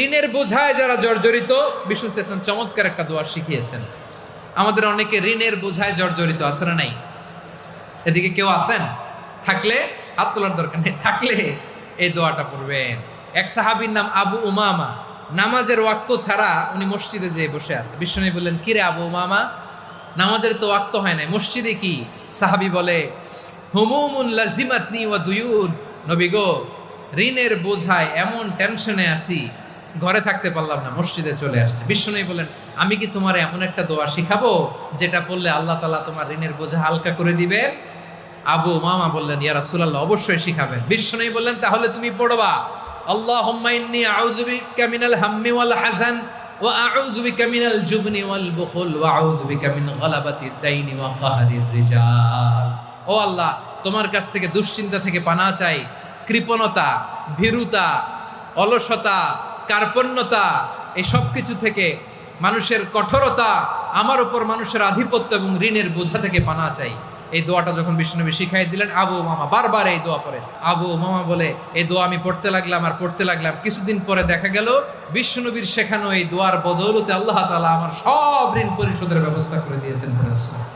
ঋণের বোঝায় যারা জর্জরিত, বিষ্ণু ইসলাম চমৎকার একটা দোয়া শিখিয়েছেন। আমাদের অনেকে ঋণের বোঝায় জর্জরিত, আছে না নাই? এদিকে কেউ আছেন? থাকলে হাত তোলার দরকার নেই, থাকলে এই দোয়াটা পড়বেন। এক সাহাবীর নাম আবু উমামা, নামাজের ওয়াক্ত ছাড়া উনি মসজিদে যেয়ে বসে আছে। বিষ্ণু বললেন, কিরে আবু উমামা, নামাজের তো ওয়াক্ত হয় নাই, মসজিদে কি? সাহাবী বলে, হুমুমুন লাজিমাতনি ওয়া দুয়ুন। নবী গো, ঋণের বোঝায় এমন টেনশনে আছি, ঘরে থাকতে পারলাম না, মসজিদে চলে আসছে। বিষ্ণু বলেন, আমি কি তোমার এমন একটা দোয়া শিখাবো যেটা পড়লে আল্লাহ তাআলা তোমার ঋণের বোঝা হালকা করে দিবেন? আবু উমামা বললেন, ইয়া রাসূলুল্লাহ, অবশ্যই শিখাবেন। বিষ্ণু বললেন, তাহলে তুমি পড়বা, আল্লাহুম্মা ইন্নী আউযু বিকা মিনাল হাম্মি ওয়াল হাযান ওয়া আউযু বিকা মিনাল জুবনি ওয়াল বুখল ওয়া আউযু বিকা মিন গালাবাতিদ দাইনি ওয়া কাহরির রিজাল। ও আল্লাহ, তোমার কাছ থেকে দুশ্চিন্তা থেকে পানাহ চাই, কৃপণতা, ভীরুতা, অলসতা, কার্পণ্যতা, এই সব কিছু থেকে, মানুষের কঠোরতা, আমার উপর মানুষের আধিপত্য এবং ঋণের বোঝা থেকে পানাহ চাই। এই দোয়াটা যখন বিষ্ণুনবী শিখাই দিলেন, আবু উমামা বারবার এই দোয়া পড়ে। আবু উমামা বলে, এই দোয়া আমি পড়তে লাগলাম আর পড়তে লাগলাম, কিছুদিন পরে দেখা গেল বিষ্ণুনবীর শেখানো এই দোয়ার বদৌলতে আল্লাহ তাআলা আমার সব ঋণ পরিশোধের ব্যবস্থা করে দিয়েছেন।